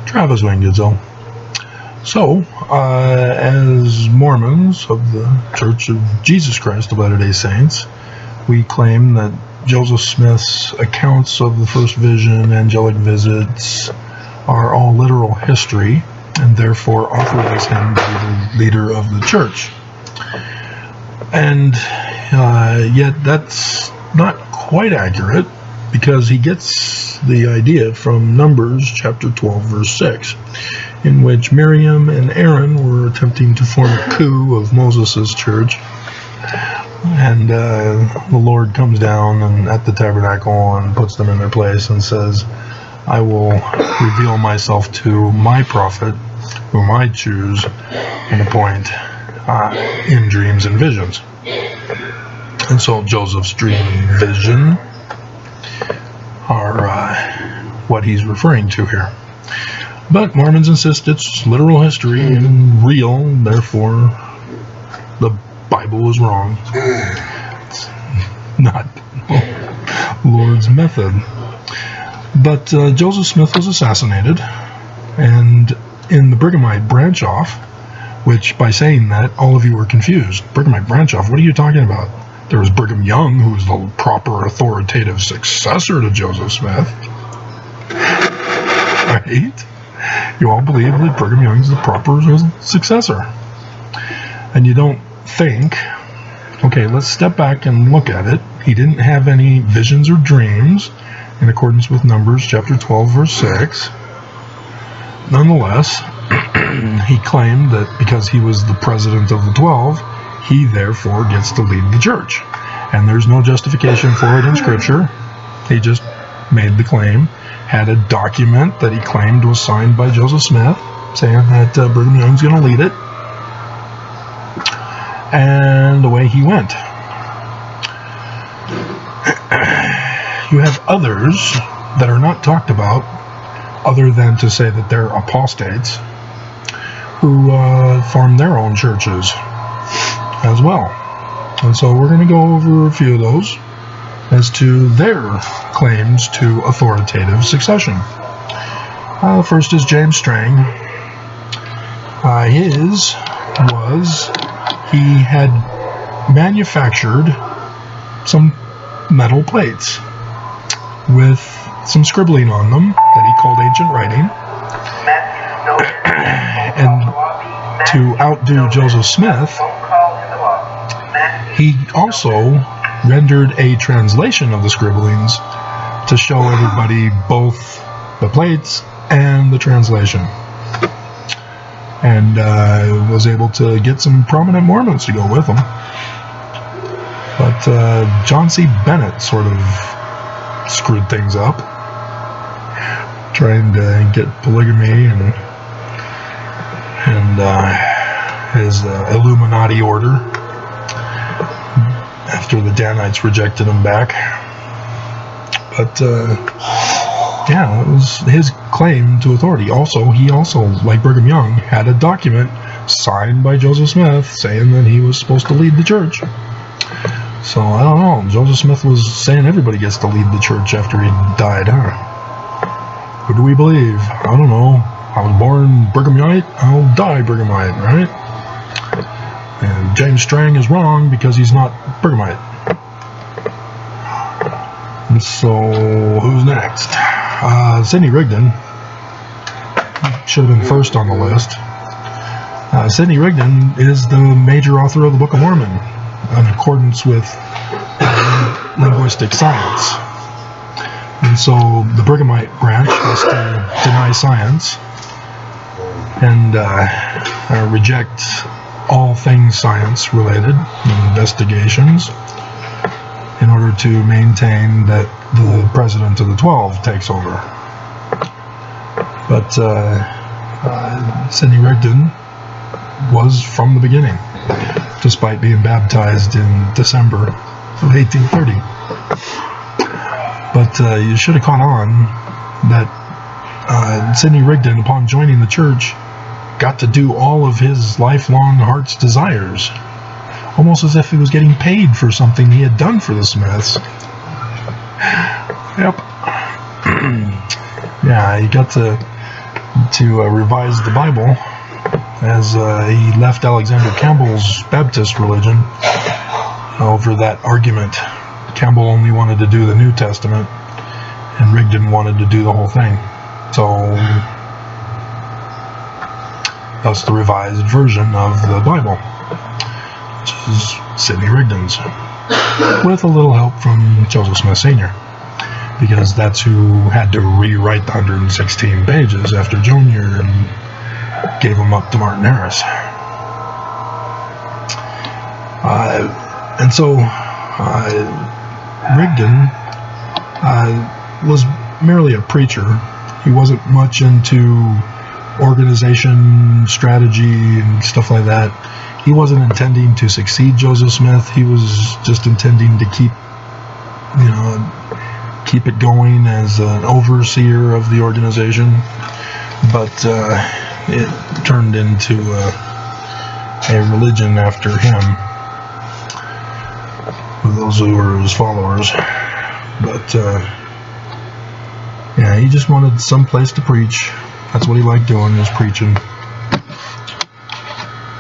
Travis Wingedzel. So, as Mormons of the Church of Jesus Christ of Latter-day Saints, we claim that Joseph Smith's accounts of the first vision, angelic visits, are all literal history, and therefore authorize him to be the leader of the church. And yet that's not quite accurate, because he gets the idea from Numbers chapter 12, verse 6, in which Miriam and Aaron were attempting to form a coup of Moses' church. And the Lord comes down and at the tabernacle and puts them in their place and says, I will reveal myself to my prophet, whom I choose and appoint in dreams and visions. And so Joseph's dream and vision are what he's referring to here. But Mormons insist it's literal history and real, and therefore the Bible is wrong. It's not Lord's method. But Joseph Smith was assassinated, and in the Brighamite branch-off, which by saying that, all of you are confused. Brighamite branch-off, what are you talking about? There was Brigham Young, who was the proper authoritative successor to Joseph Smith. Right? You all believe that Brigham Young is the proper successor. And you don't think, okay, let's step back and look at it. He didn't have any visions or dreams, in accordance with Numbers chapter 12, verse 6. Nonetheless, he claimed that because he was the president of the 12, he therefore gets to lead the church. And there's no justification for it in Scripture. He just made the claim, had a document that he claimed was signed by Joseph Smith, saying that Brigham Young's going to lead it. And away he went. You have others that are not talked about, other than to say that they're apostates, who form their own churches as well. And so we're going to go over a few of those as to their claims to authoritative succession. The first is James Strang. His was, he had manufactured some metal plates with some scribbling on them that he called ancient writing. And to outdo Joseph Smith, he also rendered a translation of the scribblings to show everybody both the plates and the translation. And was able to get some prominent Mormons to go with him. But John C. Bennett sort of screwed things up, trying to get polygamy and his Illuminati order after the Danites rejected him back. But yeah, it was his claim to authority. Also, he also, like Brigham Young, had a document signed by Joseph Smith saying that he was supposed to lead the church. So, I don't know. Joseph Smith was saying everybody gets to lead the church after he died, huh? Who do we believe? I don't know. I was born Brighamite, I'll die Brighamite, right? And James Strang is wrong because he's not Brighamite. And so, who's next? Sidney Rigdon. Should have been first on the list. Sidney Rigdon is the major author of the Book of Mormon, in accordance with linguistic science. And so the Brighamite branch has to deny science and reject all things science related investigations in order to maintain that the president of the 12 takes over. But Sidney Rigdon was from the beginning, despite being baptized in December of 1830. But you should have caught on that Sidney Rigdon, upon joining the church, got to do all of his lifelong heart's desires, almost as if he was getting paid for something he had done for the Smiths. Yep. Yeah, he got to to revise the Bible, as he left Alexander Campbell's Baptist religion over that argument. Campbell only wanted to do the New Testament, and Rigdon wanted to do the whole thing. So that's the revised version of the Bible, which is Sidney Rigdon's, with a little help from Joseph Smith Sr., because that's who had to rewrite the 116 pages after Junior and gave them up to Martin Harris. And so Rigdon was merely a preacher. He wasn't much into organization, strategy, and stuff like that. He wasn't intending to succeed Joseph Smith. He was just intending to keep it going as an overseer of the organization. But it turned into a religion after him, for those who were his followers. But yeah, he just wanted some place to preach. That's what he liked doing, was preaching.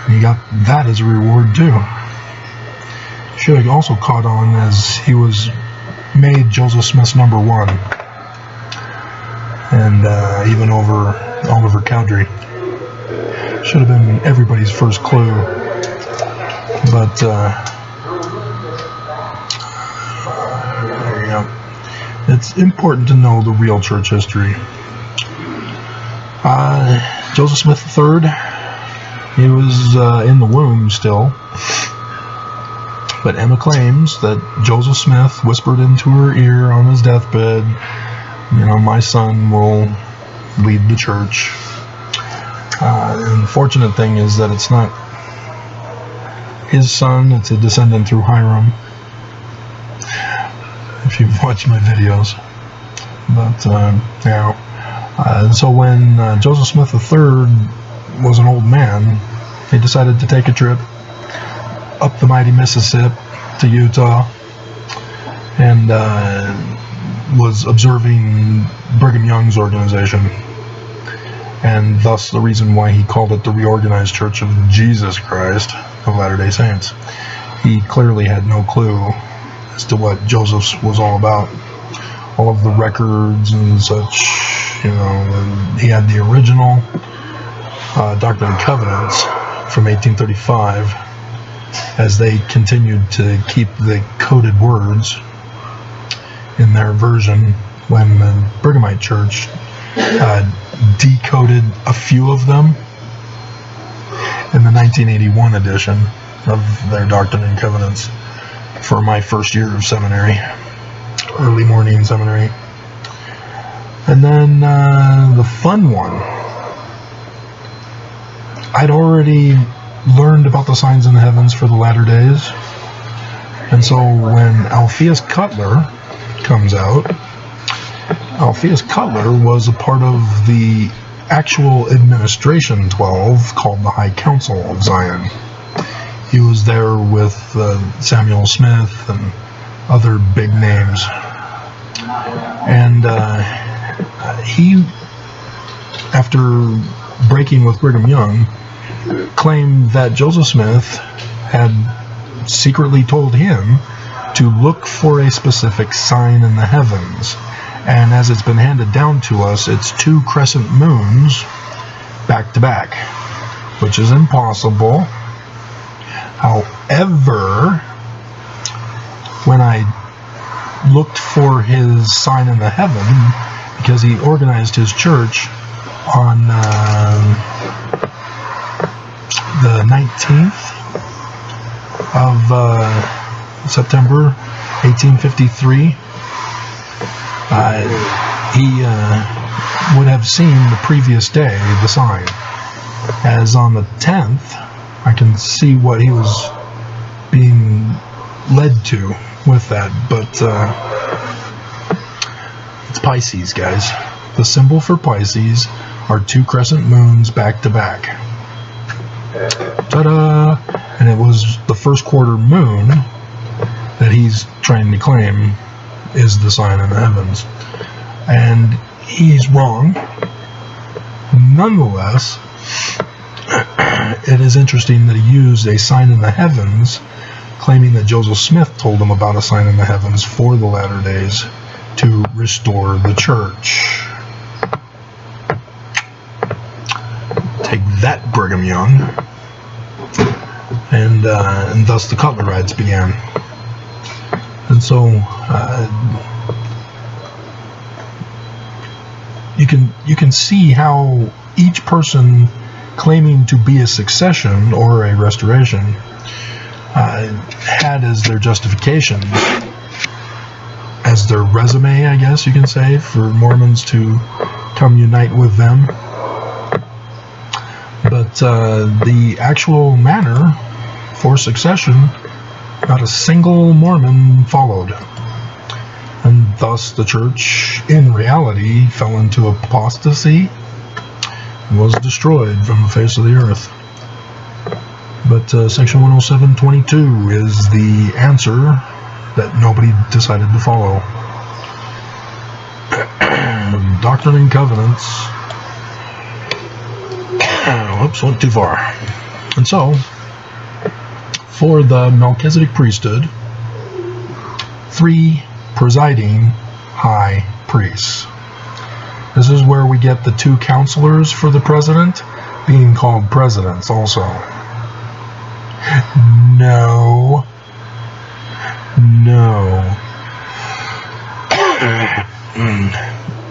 And he got that as a reward too. Should have also caught on as he was made Joseph Smith's #1, and even over Oliver Cowdery. Should have been everybody's first clue. But there you go. It's important to know the real church history. Joseph Smith III, he was in the womb still, but Emma claims that Joseph Smith whispered into her ear on his deathbed, my son will lead the church. And the fortunate thing is that it's not his son, it's a descendant through Hiram, if you've watched my videos. But so when Joseph Smith III was an old man, he decided to take a trip up the mighty Mississippi to Utah, and was observing Brigham Young's organization, and thus the reason why he called it the Reorganized Church of Jesus Christ of Latter-day Saints. He clearly had no clue as to what Joseph's was all about. All of the records and such, he had the original Doctrine and Covenants from 1835, as they continued to keep the coded words in their version when the Brighamite Church decoded a few of them in the 1981 edition of their Doctrine and Covenants for my first year of seminary, early morning seminary. And then the fun one, I'd already learned about the signs in the heavens for the latter days, and so when Alpheus Cutler comes out, Alpheus Cutler was a part of the actual administration 12 called the High Council of Zion. He was there with Samuel Smith and other big names, and he, after breaking with Brigham Young, claimed that Joseph Smith had secretly told him to look for a specific sign in the heavens, and as it's been handed down to us, it's 2 crescent moons back to back, which is impossible. However, when I looked for his sign in the heaven, because he organized his church on the 19th of September 1853, he would have seen the previous day the sign. As on the 10th, I can see what he was being led to with that, but it's Pisces, guys. The symbol for Pisces are 2 crescent moons back to back. Ta-da! And it was the first quarter moon that he's trying to claim is the sign in the heavens. And he's wrong. nonetheless, it is interesting that he used a sign in the heavens, claiming that Joseph Smith told him about a sign in the heavens for the latter days to restore the church. Take that, Brigham Young. And thus the Cutler riots began. And so you can see how each person claiming to be a succession or a restoration had as their justification, as their resume, I guess you can say, for Mormons to come unite with them. But the actual manner for succession, not a single Mormon followed. And thus the church, in reality, fell into apostasy and was destroyed from the face of the earth. But section 107.22 is the answer that nobody decided to follow. Doctrine and Covenants. Oops, went too far. And so, for the Melchizedek priesthood, 3 presiding high priests. This is where we get the 2 counselors for the president being called presidents also. No.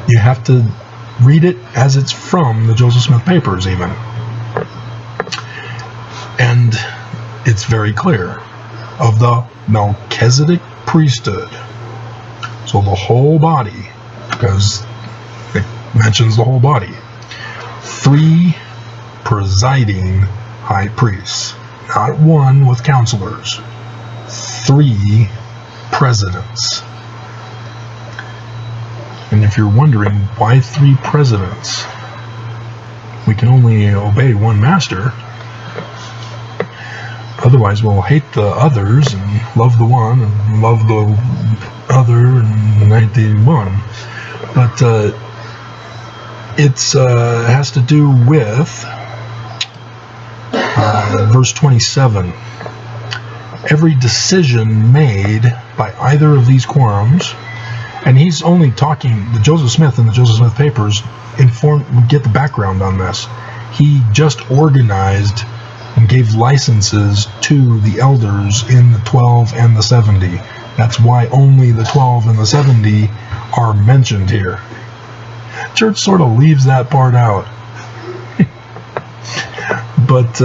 You have to read it as it's from the Joseph Smith papers even. And it's very clear of the Melchizedek priesthood. So the whole body, because it mentions the whole body. 3 presiding high priests. Not 1 with counselors. 3 presidents. And if you're wondering why 3 presidents, we can only obey 1 master. Otherwise, we'll hate the others and love the one and love the other and hate the one. But it has to do with verse 27. Every decision made by either of these quorums, and he's only talking, the Joseph Smith and the Joseph Smith papers get the background on this. He just organized and gave licenses to the elders in the 12 and the 70. That's why only the 12 and the 70 are mentioned here. Church sort of leaves that part out. But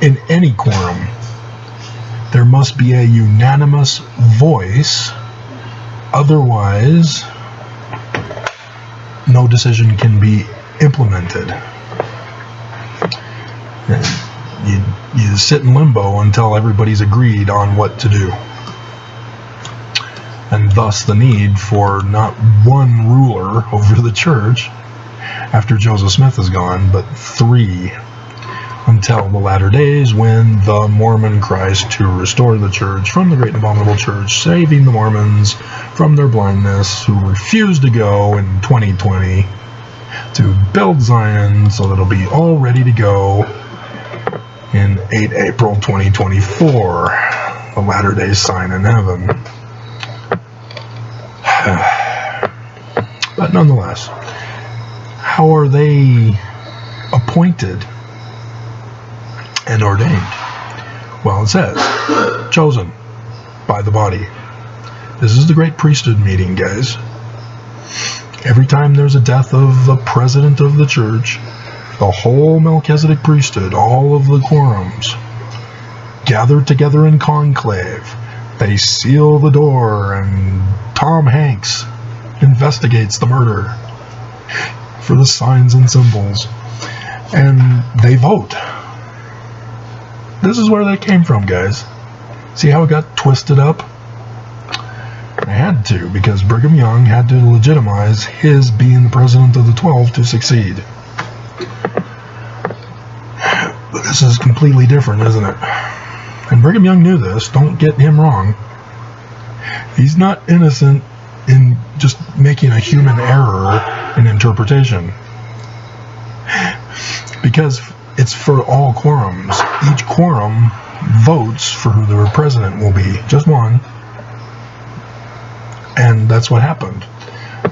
in any quorum, there must be a unanimous voice. Otherwise, no decision can be implemented. You sit in limbo until everybody's agreed on what to do. And thus the need for not 1 ruler over the church after Joseph Smith is gone, but 3 until the latter days, when the Mormon Christ to restore the church from the great and abominable church, saving the Mormons from their blindness, who refuse to go in 2020 to build Zion so that it'll be all ready to go in 8 April 2024, the latter day sign in heaven. But nonetheless, how are they appointed and ordained? Well, it says, chosen by the body. This is the great priesthood meeting, guys. Every time there's a death of the president of the church, the whole Melchizedek priesthood, all of the quorums, gathered together in conclave. They seal the door, and Tom Hanks investigates the murder for the signs and symbols. And they vote. This is where they came from, guys. See how it got twisted up? They had to, because Brigham Young had to legitimize his being the president of the 12 to succeed. But this is completely different, isn't it? And Brigham Young knew this. Don't get him wrong. He's not innocent in just making a human error in interpretation. Because it's for all quorums. Each quorum votes for who their president will be. Just one. And that's what happened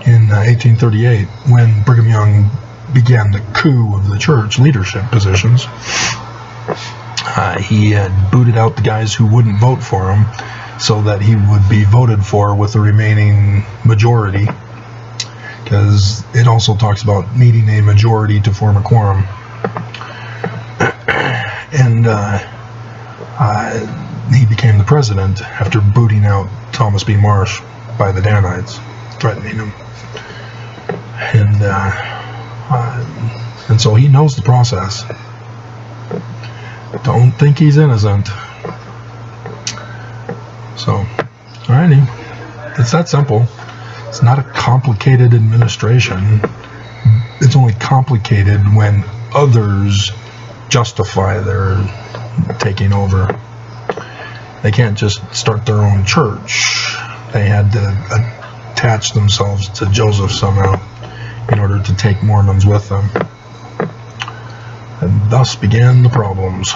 in 1838 when Brigham Young began the coup of the church leadership positions. He had booted out the guys who wouldn't vote for him so that he would be voted for with the remaining majority, because it also talks about needing a majority to form a quorum. And he became the president after booting out Thomas B. Marsh by the Danites, threatening him. And so he knows the process. Don't think he's innocent. So, alrighty. It's that simple. It's not a complicated administration. It's only complicated when others justify their taking over. They can't just start their own church. They had to attach themselves to Joseph somehow in order to take Mormons with them. And thus began the problems.